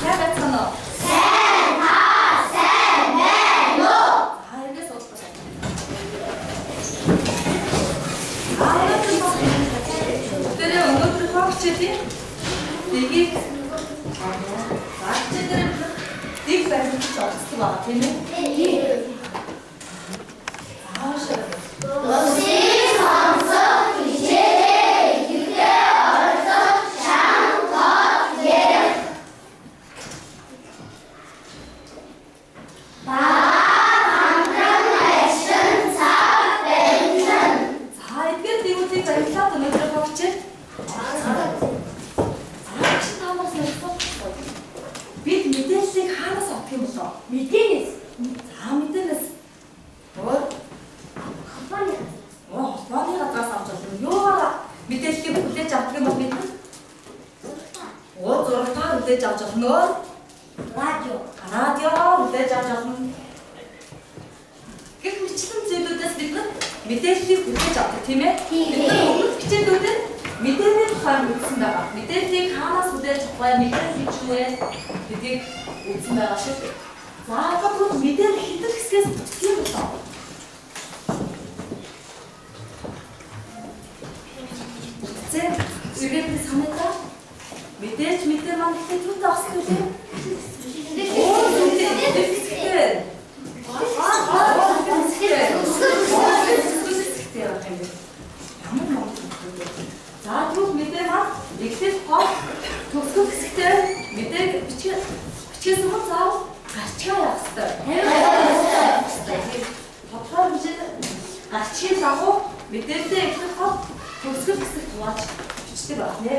сайн байцгаана уу? Сайн байна уу? За ингэж уучлаарай. Өнөөдөр хогчдын нэгийг баачдэр дэг баримтж олцдог байгаа тийм ээ? Аашаа. Бид мэдээллийг хаанаас авах юм болоо? Мэдэнэс. За мэдэнэс. Холбооны газраас авч болно. Юугаар мэдээллийг хүлээж авдаг юм бол бид зурагтаар хүлээж авч болно. Радиоор хүлээж авч болно. Гэх мэтлэн зүйлүүдээс бид мэдээллийг хүлээж авдаг тийм ээ? Өмнөх хичээлүүдэд мэдээллийн тухай үзсэн байгаа. Мэдээллийг хаанаас хүлээж авах вэ? Мэдээлэл гэж юу вэ? Гэдгийг үзсэн байгаа шүү дээ. За одоо мэдээлэл хэдэн хэсгээс бүтсэн болоо? Үгээд санагдаа мэдээж мэдээ маань ихтэй түүтэй авсан үү? За түүх мэдээ маань ихтэй хол төгсгөх хэсэгтэй мэдээг бичсэн хүн заав гарчгаа явах хэрэгтэй. Тодорхой хэмжээнд гарчгийн дагуу мэдээлэлээ ихтэй хол төгсгөх хэсэг хувааж бичдэг байна нэ.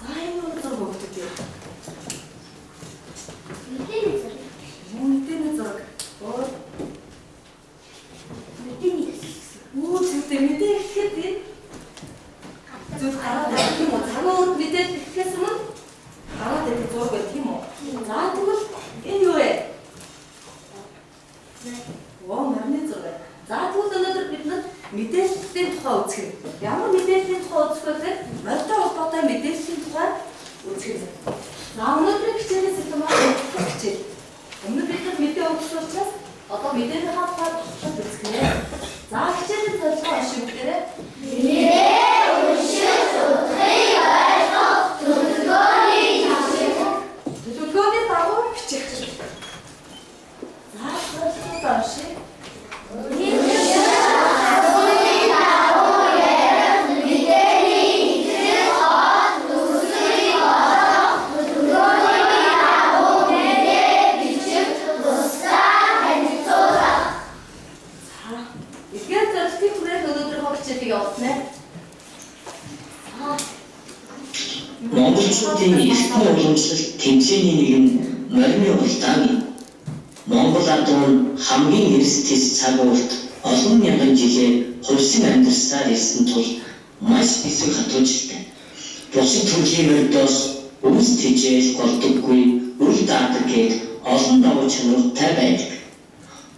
За энэ зураг өгдөг юм. Мэдээний зураг. Зүйтэй мэдээ гэхэд зүйл гараад ирэх юм уу? Цагаан мэдээ гэхээс өмнө гараад ирэх зураг байх юм уу? За тэгвэл энэ юу вэ? Марны зураг. За тэгвэл өнөөдөр бид мэдээллийн тухай үзэх юм. Ямар мэдээллийн тухай үзэх вэ гэхээр морьтой холбоотой мэдээллийн тухай үзэх юм. За өнөөдрийн хичээлээс илүү хичээл. Өмнө бид мэдээ өгсөн учраас одоо мэдээний тухай тусгаж үзье. За хичээлийн зорилго ашиг бүгдээрээ Мэдээ уншиж судахыг ойлгох төлөвлөгөөний дагуу бичих. За зорилгоо ашиг Монголчуудын эртний уламжлалт тэмцээний нэг нь морины улдааны. Монгол адуун хамгийн эрсдэс цаг уурт олон мянган жилээ хувьсан амьдарсаар ирсэн тул маш хэсэг хатуужилтай. Бусад төрлийн мордоос өвс тэжээл голдоггүй үл даадаг гээд олон давуу чанартай байдаг.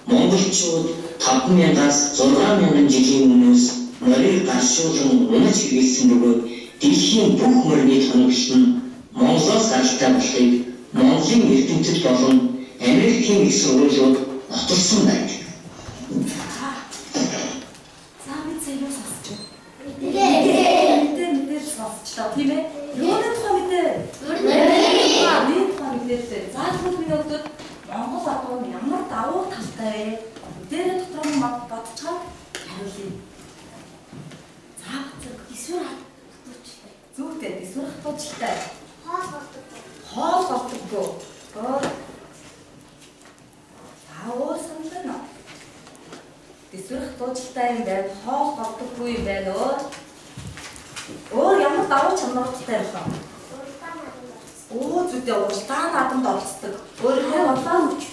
Монголчууд 5000-аас 6000 жилийн өмнөөс морийг гаршуулан унаж хэрэглэсэн бөгөөд дэлхийн бүх морины тоноглол нь Монголоос гаралтай болохыг Монголын эрдэмтэд болон Америкийн их сургуулиуд нотолсон байдаг. За бид сая сонсч байна. Мэдээ сонсчлаа тийм ээ? Юуны тухай мэдээ? Морины тухай мэдээ. За тэгвэл миний өгдөг Монгол адуун ямар давуу талтай вэ? Мэдээний дотор нь бодцоход хариулъя. За эсвэл зүйтэй эсвэл хатуучльтай. Хоол болдоггүй. Санаа. Эсвэл хатуучльтай юм байна. Хоол болдоггүй юм байна. Ямар давуу чанартай юм бэ? Зүйтэй уралдаан наадамд оролцдог. Өөрийнхөө бодлоо өгч.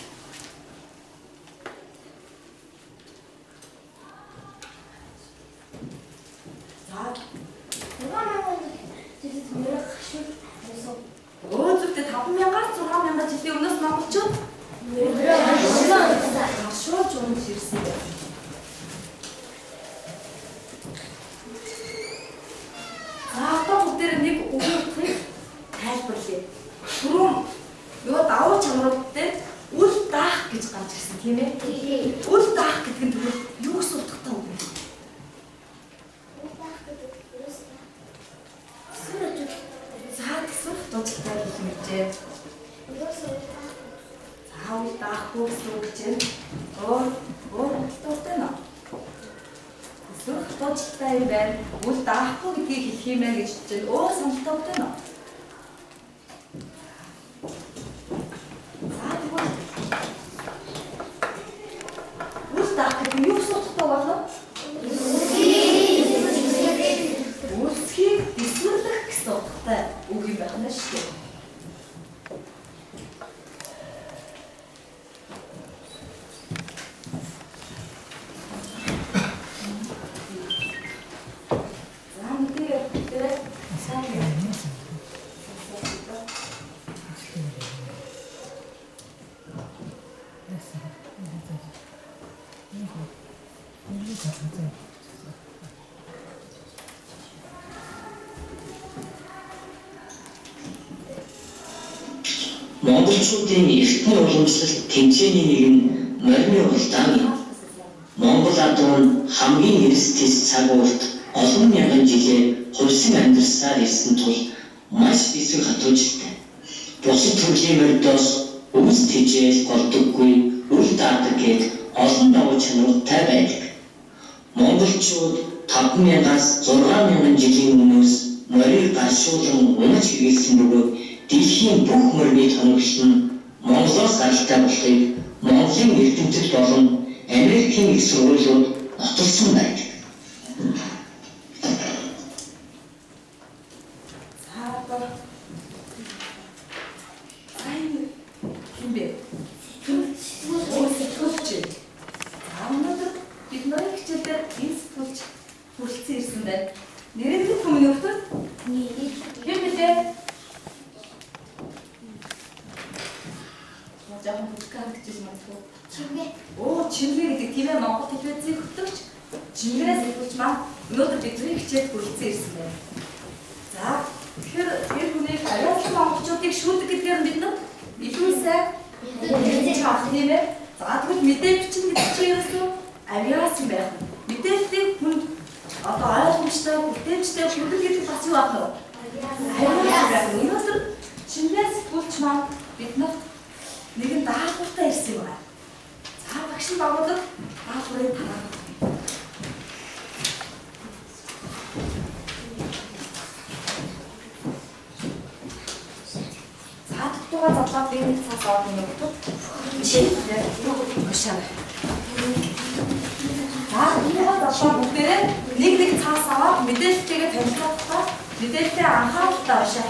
За. Зүйтэй 5000-аас 6000 жилийн өмнөөс монголчууд шууд жуунж ирсэн. дотоочтой юм байна. Үл даахгүй гэдгийг хэлэх юм байна гэж чинь өөр сонирхолтой байна. За тэгвэл үл даах гэдэг нь юу гэсэн утгатай байна? Үлсхийг бисвэрлэх гэсэн утгатай үг юм байна шүү дээ. Монголчуудын эртний уламжлалт тэмцээний нэг нь морины уралдаан юм. Монгол адуун хамгийн эрсдэс цаг уурт олон мянган жилээ хувьсан амьдарсаар ирсэн тул маш бисэг хатуужилтай. Бусад төрлийн мордоос өвс тэжээл голдоггүй үл даадаг гээд олон давуу чанартай байдаг. Монголчууд 5000-аас 6000 жилийн өмнөөс морийг гаршуулан унаж хэрэглэсэн бөгөөд дэлхийн бүх морины тоноглол нь Монголоос гаралтай болохыг Монголын эрдэмтэд болон Америкийн их сургуулиуд нотолсон байдаг. Чимгээ гэдэг тийм ээ Монгол телевизийн хөтлөгч Жингэрээс хэлж маань өнөөдөр бидний хичээл хүрэлцэн ирсэн байна. За тэгэхээр тэр хүнийг авиаслан монголчуудыг шүүдэг гэдгээр бид нар илүү сайн мэдээж авах тийм ээ. За тэгвэл мэдээлэл чинь гэдэг чинь ерөөсөө авиас юм байх. Мэдээллийг хүн одоо ойлгомжтой, бүтээмжтэй хүргэх гэдэг бас юу аах вэ? Авиас байх. Өнөөдөр Жингэрээс хэлж маань бид нар нэгэн даалгавартай ирсэн юм байна. За багш нь багуудад даалгаврыг тарах. За дутууга задлаад би нэг цаас авах юм бол чи юу гушаа. За дутууга задлаад бүгдээрээ нэг цаас аваад мэдээлэлтэйгээ танилцуулах. Мэдээлэлтэй анхааралтай уншаа.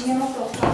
Nie mogę otworzyć.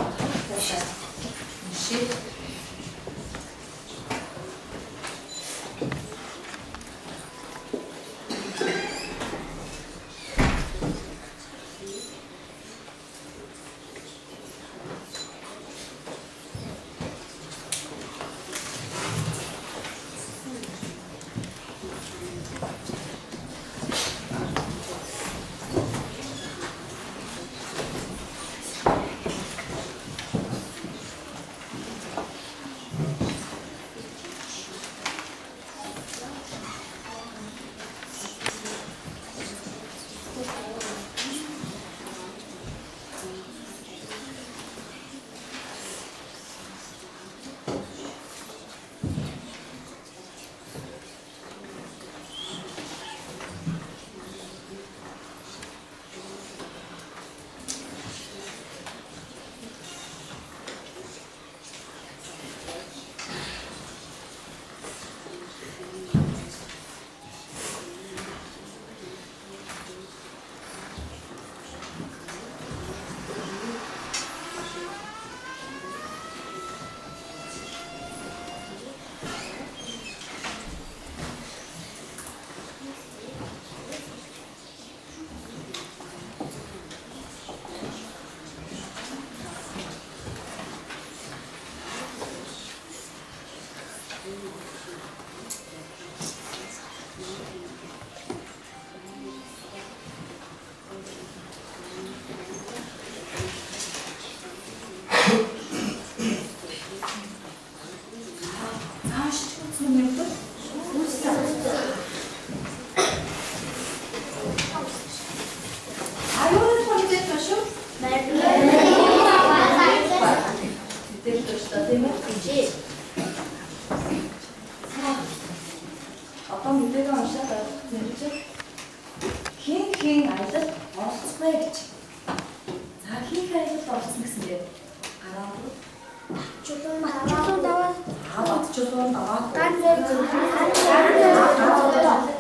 주소는 나왔고. 딴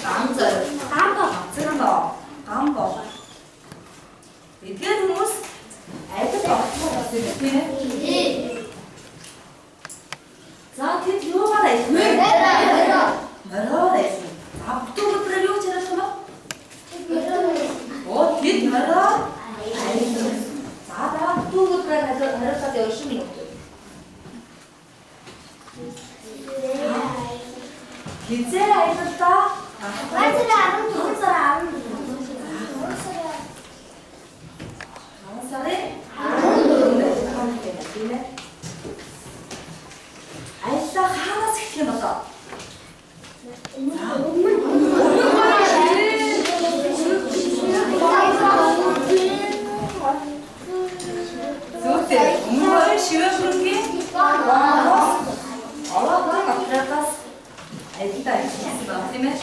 남자. 들어. 남자. 이게 누구? 알겠다. 이렇게. 자, 뒤에 요가 있어. 뭐라 있어? 아, 또 그래요, 제가 좀. 뒤에 뭐라? 자, 또 그래. 다른 열심히 넣고. 이제 알겠다. 강사래? 알싸 하나씩 해놨다. 그때 공부를 쉬워 그렇게? 알았다. 그랬다. 알겠다. 때문에.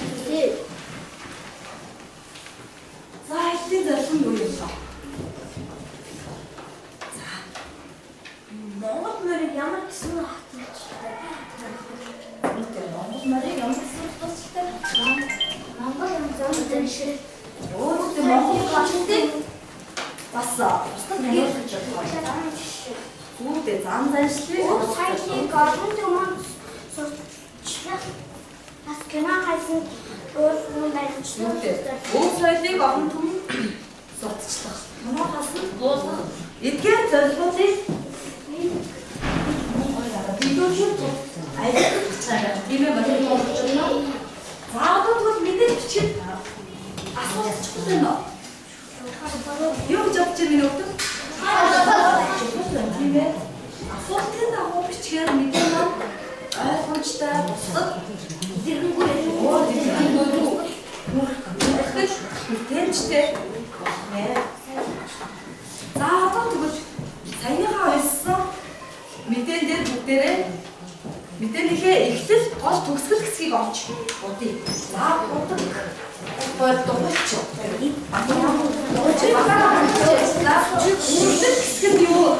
자, 이제 좀 놀렸어. 왔어. 그때 잔잔시. 옷살 때가 좀 썼다. 하나 갔음. 누워서. 이렇게 저기 비도 슈트. 알겠다. 이메 먼저 먹었잖아. 자도 그 밑에 붙이. 아, 소스 초대나. 여기 접지는 어떤? 이메. 아, 소스 된다고 붙이게 밑에나. 아, 손치다. 이런 거에 뭐 이런 거도. 밑에 네. 자도 그거 자기가 했어. 밑에 독대래. 밑에 이렇게 다시 독스키가 없지. 어디? 자, 어떤 또 했죠. 여기. 어제 나 독스키요.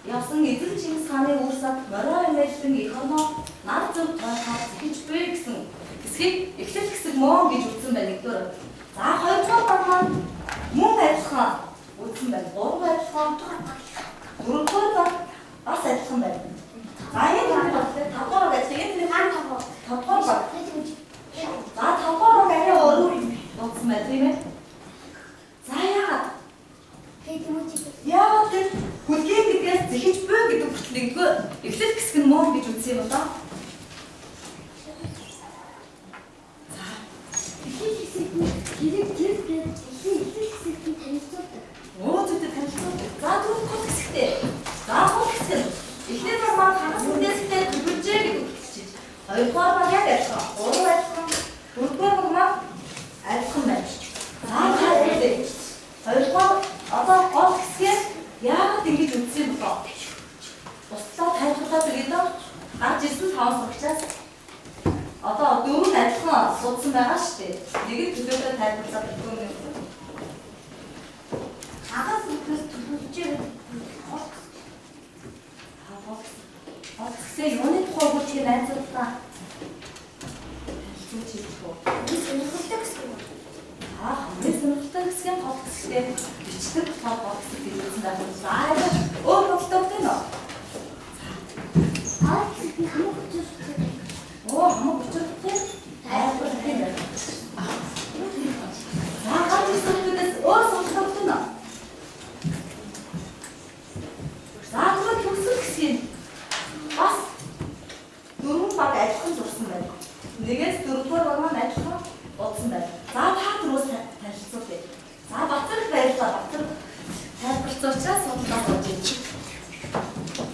Явсан эзэн Чингис хааны уурсад морой аймагтан эконом нар зөв тооцоод зэхэж буй гэсэн хэсгийг эхлэл хэсэг мөн гэж үзсэн байна нэгдүгээр. За хоёрдугаар баг маань мөн адилхан үзсэн байна. Гурван адилхан, дөрөвдүгээр баг бас адилхан байна. За энэ баг тавдугаар баг энэ тавдугаар баг. За тавдугаар баг арай өөр үзсэн байна тийм ээ. За яагаад тэр хүлгийн гэдгээс зэхэж буй гэдэг бүтлэгдгөө эхлэл хэсэг нь мөн гэж үзсэн юм байна. За эхлэл хэсэг нь хэрэг тэр эхлэл хэсгийн танилцуулдаг. Зүйтэй танилцуулдаг. За дөрөвдүгээр хэсэгтээ. За гурав хэсэг нь эхлэл маань хагас үндээстэй төлөвлөжээ гэдэг хэлчихэж. Хоёрдугаар маань яг адилхан. Гурав адилхан. Дөрөвдүгээр маань адилхан байна. За хоёрдугаар одоо гол хэсгээр яагаад ингэж үзсэн юм бэ? Бусдаа тайлбарлаад өгье дөө. Гарч ирсэн 5 сурагчаас одоо дөрөв адилхан судсан байгаа шүү дээ. Нэг нь төлөвлөлтөд тайлбарлаад өгөх юм. Хагас үндээс төлөвлөж хэсгээ юуны тухай бүр тийм найзуудаа хэлж хэлчихв. Энэ сонирхолтой хэсэг юм. Хамгийн сонирхолтой хэсэг нь гол хэсгээ бичдэг гол хэсэг гэж үзсэн байх юм. За өөр бодлоо тийм үү? Хамаг хүчтэй. Тайлбар тийм байна. Гол хэсгүүдээс өөр сонирхолтой тийм үү? За тэгвэл төгсөх хэсгийг бас дөрвөн баг адилхан зурсан байна. Нэгээс дөрөвдүгээр баг маань адилхан бодсон байна. За та түрүүс танилцуулъя. За Батар баярлалаа. Батар тайлбарлаж учраас судлаа болж байна.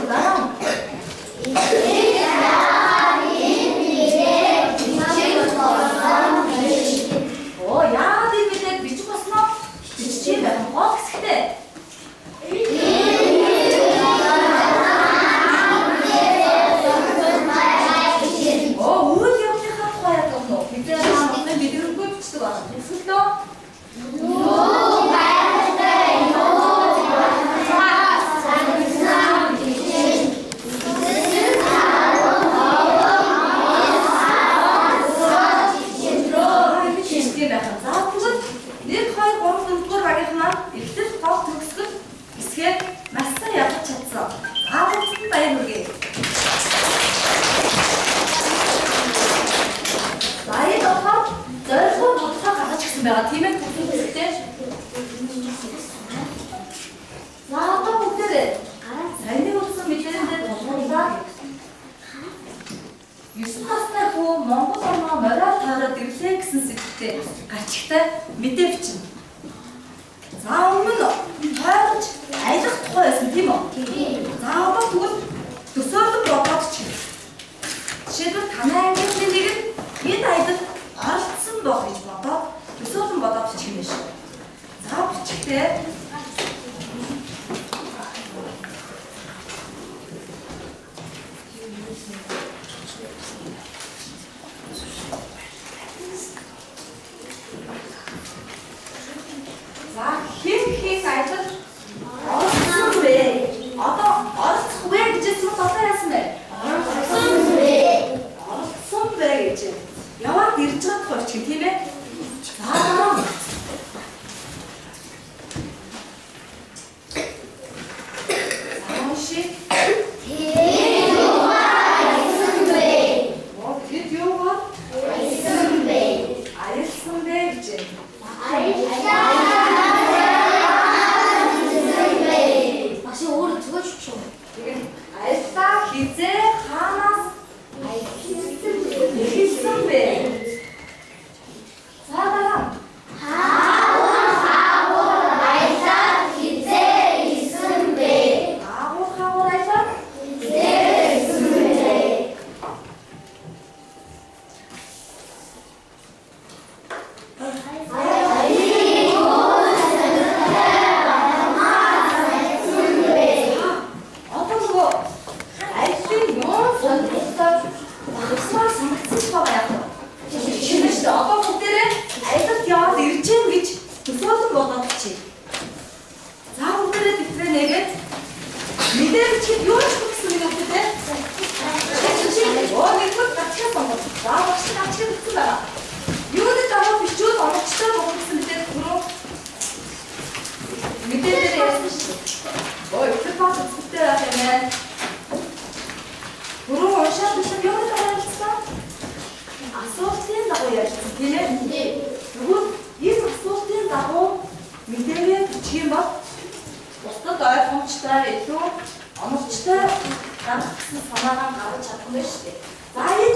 나랑 야, 네 밑에 봤어? 뒤에 내가 뭐 그때 우리 옆에 갖고 가야 또 밑에 나는 밑으로 꿀지도 않아. 됐어? 내가 팀에 붙을 때 나도 못해. 잘되고 있으면 밑에는데 더보다 유스타스나고 몽고사나 메라타라 딜렉슨 시스템 같이 때 밑에 붙임. 자, 오늘은 바로 아이작 토에서 팀어. 자, 봐 그거 두서도 버터치. 지금 가나에 계신 일은 이 나이들 알았음 뭐 이제 봐봐. 두서도 버터 붙이는 시. 자, 붙일 때 자, 힘 가이드 어스 왜 어스 왜 이제 좀 바꿔야스네 어스 왜 이제 영화 디르처 거친 팀에 자 잠시 뭐 뒤디오가 알겠습니다 이제 다시 오를 두고 싶죠. 알싸 기제 하나 일선배 사다랑 아고 카오라이사 어떤 거 알수 요 선택사 스마 상식화가 şimdi ağa muhtere ayet ya dirçen geç tutuyorsun bu adamçı. Za muhtere titrenerek lider için yoğun çıkmışsın bir noktada. O bir kurt kaçıyor bana. Daha başta kaçıyor tuttu bana. Yoğun tamam bir şey ama çıkar olmuşsun lider kuru. Lider de yazmıştı. O ilk defa tuttu hemen. Kuru hoşlanmışsın yoğun tamam çıkar. 소스된다고 해야지. 그리고 이 소스된다고 밑에에 붙이면 막 어떤 거야? pomçta etro amçta ben sanadan karı çatmıştı. Zaten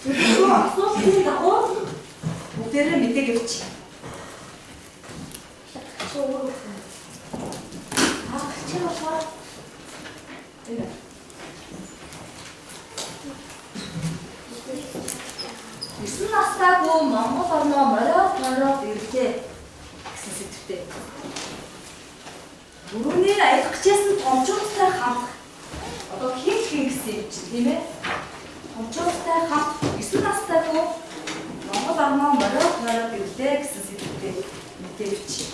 그리고 소스된다고 무대를 밑에 붙이. 아, 같이 봐. 이래. 신났다고 맘먹었나 말아 이렇게 했을 때 모르는 일 아예 그제는 엄청스타 감 어떤 킹킹스 집에 엄청스타 감 신났다고 맘먹었나 말아 이렇게 했을 때 밑에 붙이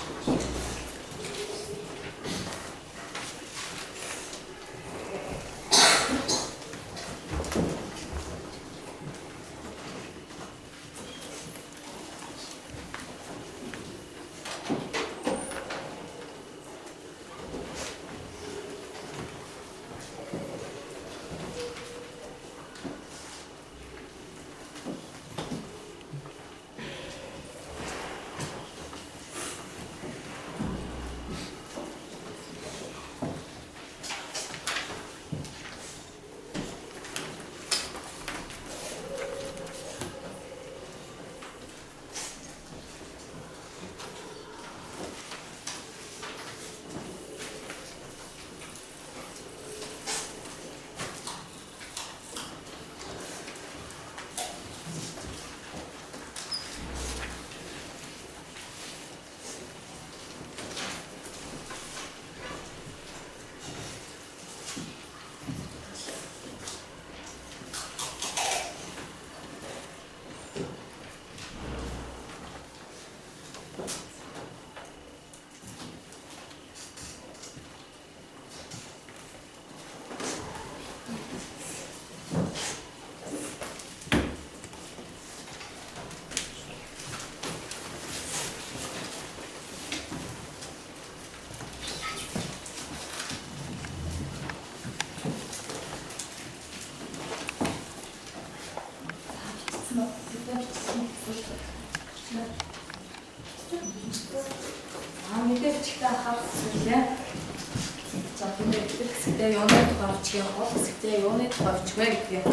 Хэсэгтээ юуны тухай очих юм бол хэсэгтээ юуны тухай очих вэ гэдгийг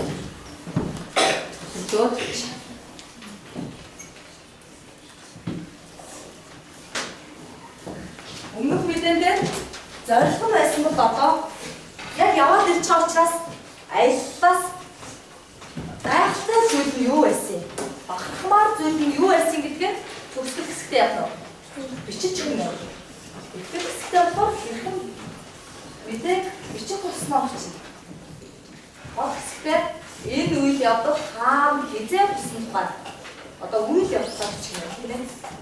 зөвлөд өмнөх мэдээндээ зорилго байсан бол одоо яг яваад ирж байгаа учраас аяллаас гайхалтай зүйл нь юу байсан юм? Багтмаар зүйл нь юу байсан гэдгийг төгсгөл хэсэгтээ яах вэ? Бичиж өгнө. Эдгээр хэсэгтээ болохоор хэрхэн мэдээг бичих болсноо чинь. Гол хэсэгтээ энэ үйл явдал хаана хизээ болсон тухай одоо үйл явдлаа бичих юм тийм ээ.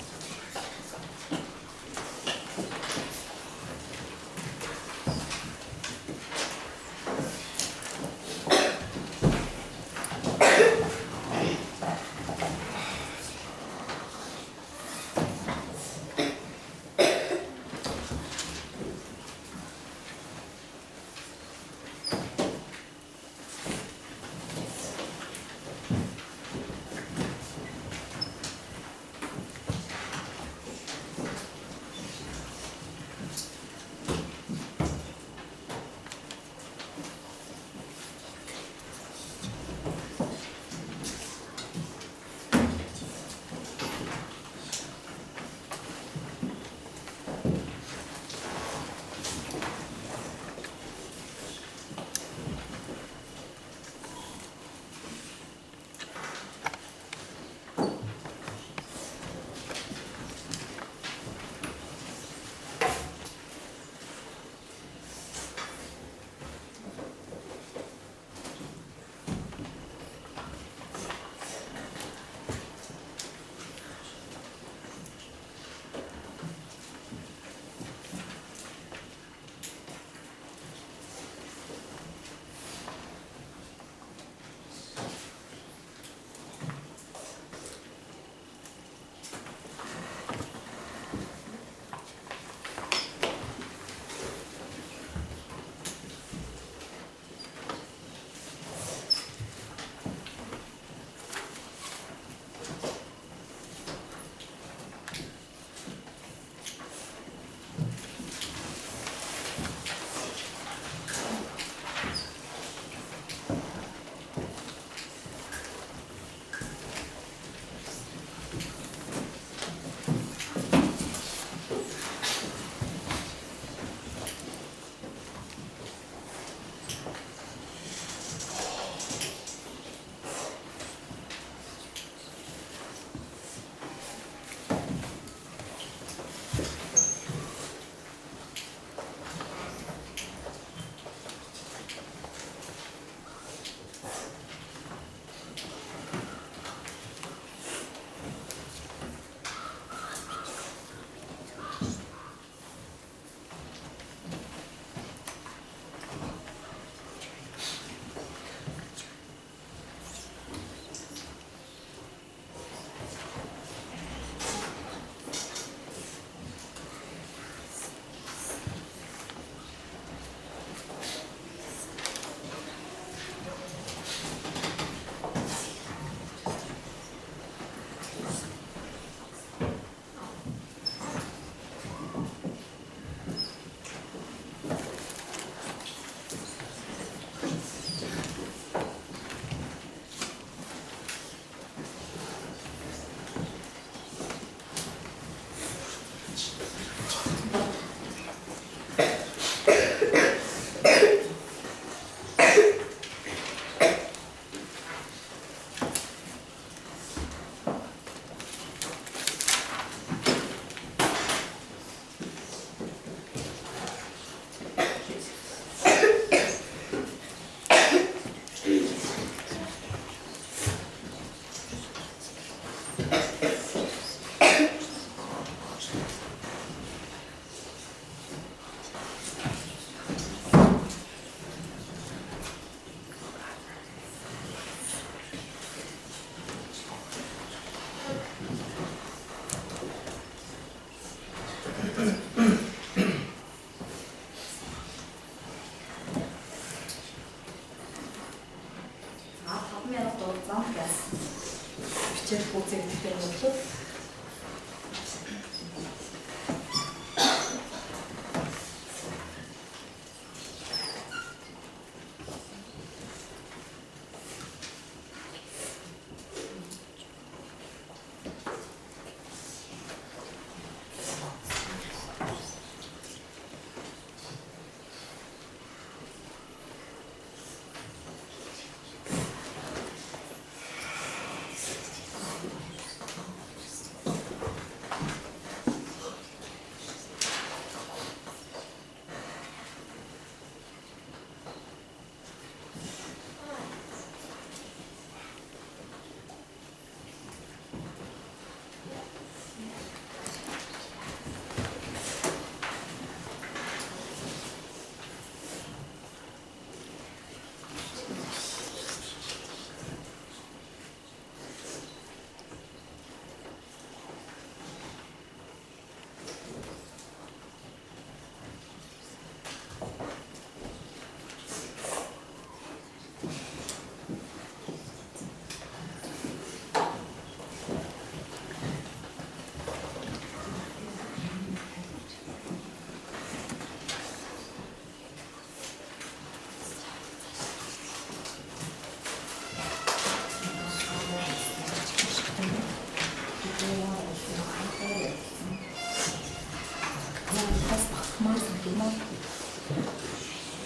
хичээл бүзэг гэдэг нь бол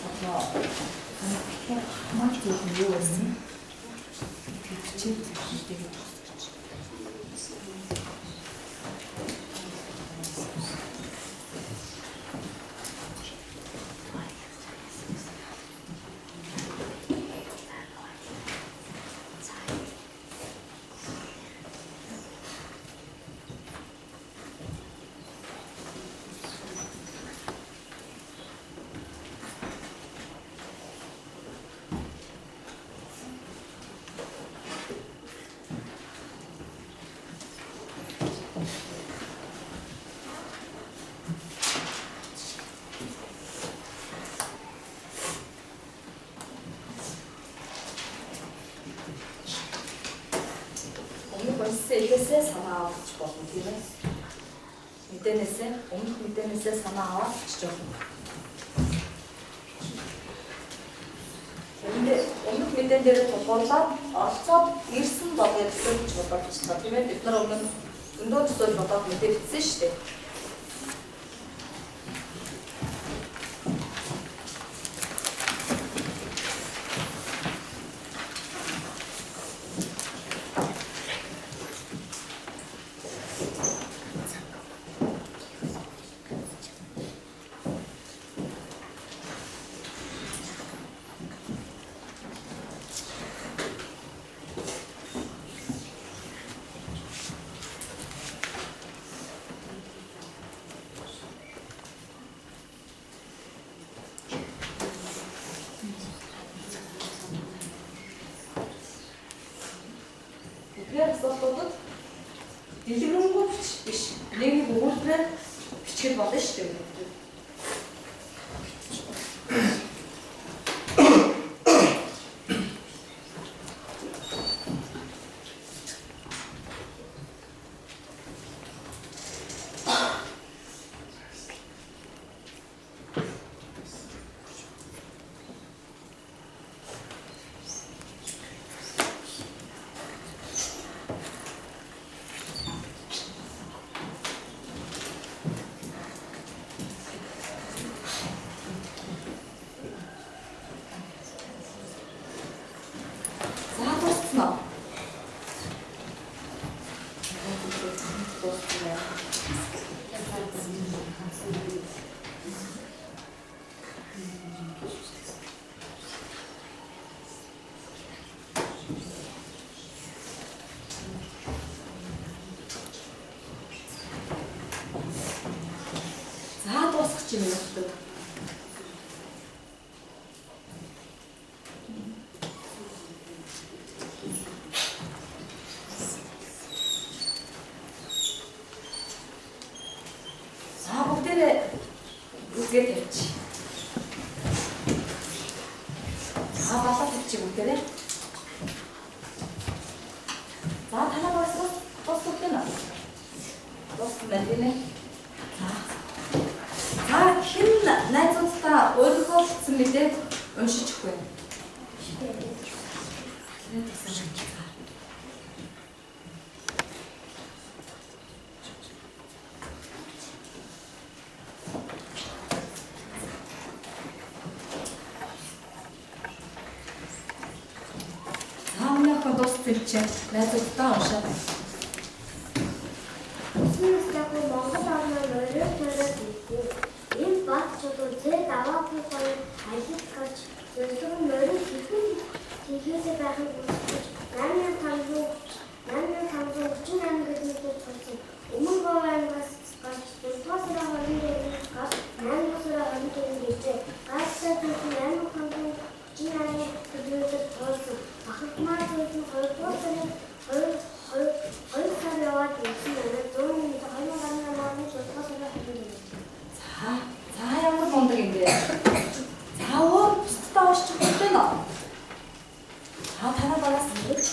Одоо хамаач зүйл нь юу байсан? Бичээд тэгээд Илээсээ санаа авч болно тийм ээ. Өмнөх мэдээнээсээ санаа аваад чиж болно. Өмнөх мэдэн дээр тулгуурлаад оролцоод ирсэн болоод төлөвч бодож байгаа тийм ээ. Бид нар өмнө өндөө төсөөл бодоод мэдээлсэн шүү дээ. Тэгэхээр асуултууд дэлгэрэнгүй биш. Нэг өгүүлбэрээр бичгэл болно шүү дээ. Дуусчих юм байна. За бүгдээрээ үзгээд тавьчих. За балаа тавьчих бүгдээрээ. За танаа басрал дуусах гэнэ. Дуусах байна. Хэн найзуудаа өөрийнхөө хэлсэн мэдээ уншиж өгөх вэ? Таамнах дууссан чинь найзуудаа уншаад байна. Монгол орноор өрөө төрөөд ирсэн. Энэ баатчууд зэт аваагүй гоё аялал гарч зөвхөн морин хийхээсээ байхыг хүсэж 8538 гэдэг туссан. Өмнө говьоос гарч 4-22 газ 8-22 гэжээ. Гацтай төлөв 8538 гэдэг туссан. Ахмад төлөв 2 сар яваад ирсэн байна. 100 За ямар мундаг юм бэ? За өөр бусдаа уншчих хэрэгтэй нөө. За танаа багаас ингэж.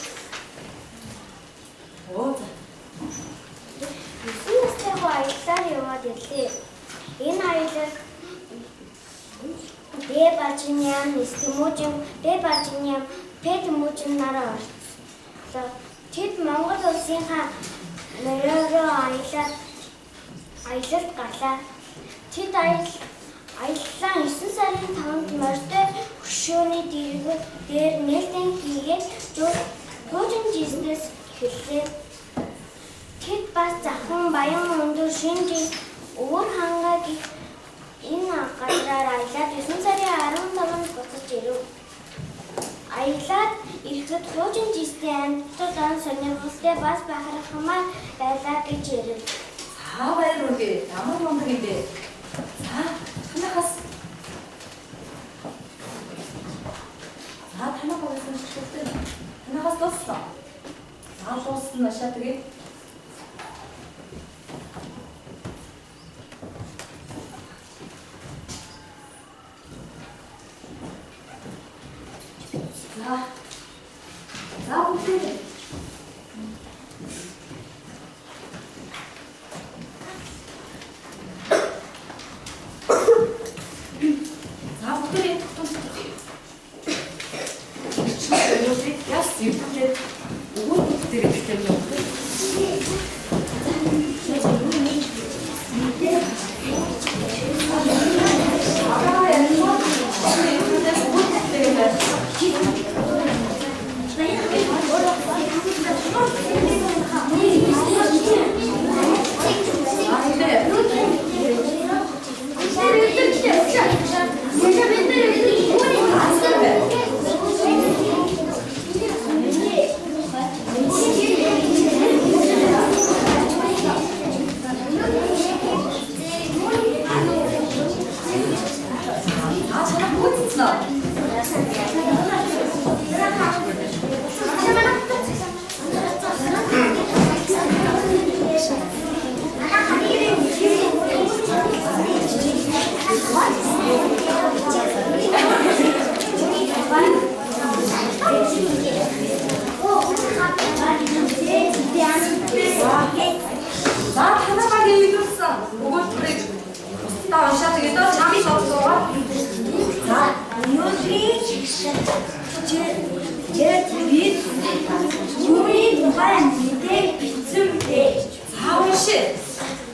За. Эцэг аяллаар яваад ирлээ. Энэ аялал Дэбажиньян, Стимужин, Дэбажиньян, Пэтмужин нараа орсон. Тэд Монгол улсынхаа мориороо аялалд гарлаа. Тэд Аяллаа 9 сарын 5-нд морьтой хөшөөний дээр нээлтэн хийгээд Жуужин Жизнес эхэллээ. Тэд бас Завхан Баян өндөр шинж өвөр хангаа гих энэ газраар аялаад 9 сарын 15-нд буцаж ирэв. Аялаад ирэхэд Жуужин Жизнесийн амьтдууд сонирхолтой бас бахархмаар байлаа гэж ирэв. За баяр үргээ. Ямар мундаг юм бэ? За танахаас багасан шигтэй. Танахаас дууссан. За дууссан ашаа тэгээ. За бүгдээ.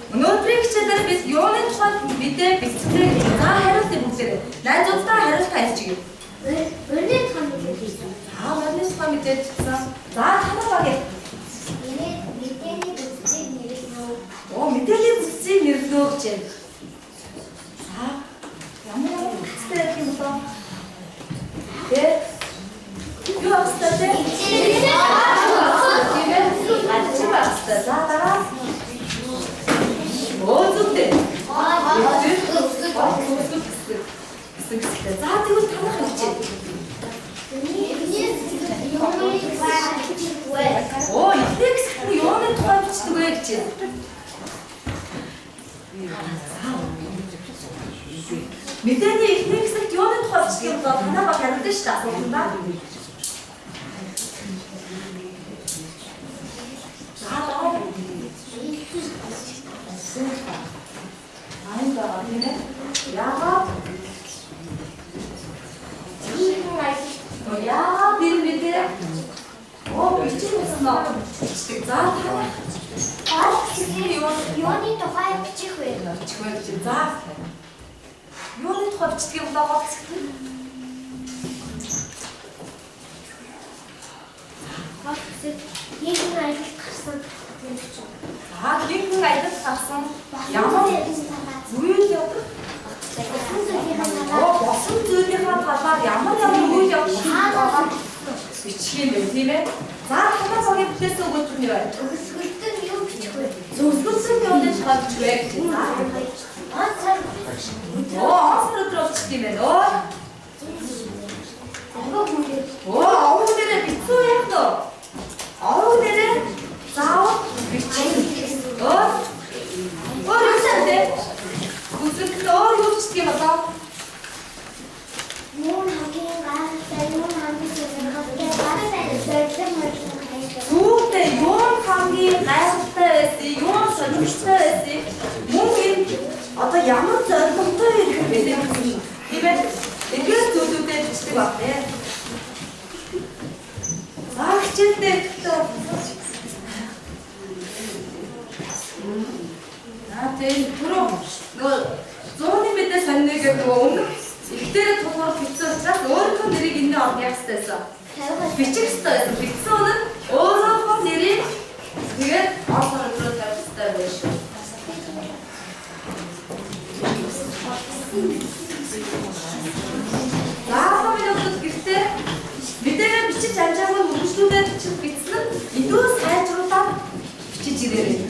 Өнөөдрийн хичээлээр бид юуны тухайд мэдээ бэлтгэх. За хариултыг бүгдээ. Найзуудтай хариултаа хэлчихье. Өрний тухай мэдээ. За өрний тухай мэдээ хэлсэн. За танаа багийн. Мэдээний бүтцийг нэрлэнэ. Оо мэдээний бүтцийг нэрлэнэ гэж байна. За ямар бүтцтэй гэх юм бол юу австаа те? За дараа Өөзөдөө. За тэгвэл танах хэлчихье. Оо, ихэнх юуны тухай бичдэг вэ гэж. Мэдээний ихэнх хэсэгт юуны тухай бичдэг юм бол танаа баг хариулна шүү дээ асуултанда. Яагаад энэ мэдээ? Оо бичсэн нөө. За юуны тухай бичих вэ? бичих вэ гэж. За. Юуны тухай бичдэг юм бол гоцгоо. Нэгэн аялалд гарсан гэж байна. За нэгэн аялалд гарсан. Ямар үйл явдал? Босон зүйлийнхаа талаар ямар үйл явдал байгаа бичих юм бэ тийм ээ? За танаа цагийн бүтээсэн өгүүлбэр нь байна. Өгсгөлтөнд юу бичих вэ? Зөвлөсөн юуны тухай бичих вэ гэж. Онцгой өдрөө бичих юм байна. Овоо нэрээ бицүү яг тоо. Овоо нэрээ заавал бичих. Юусандэ? Үзэгдөө юу бичих юм болоо? Мөн хагийн гайхалтай юм хамгийн сонирхолтой Зүйтэй юун хамгийн гайхалтай байсан, юун сонирхолтой байсан. Мөн энэ одоо ямар зорилготой ирэх вэ? Тийм ээ. Ингээд зүйлүүдээ бичдэг байна. За хичээлдээ тийм түрүү нөгөө 100-ны мэдээ сонирхдаг нөгөө өмнө эвдэрэ тулгуур бичсэн учраас өөрийнхөө нэрийг энэ орох яах ёстойсэн. Бичих ёстойсэн. Бичсэн үнэн өөрийнхөө нэрийг тэгээд орсоор руу тавих ёстой байж шүү. Заавал минутад гэртээ мэдээгээ бичиж амжаагүй хөгжлүүдэд бичсэн нь илүү сайжруулаад бичиж ирээрэй.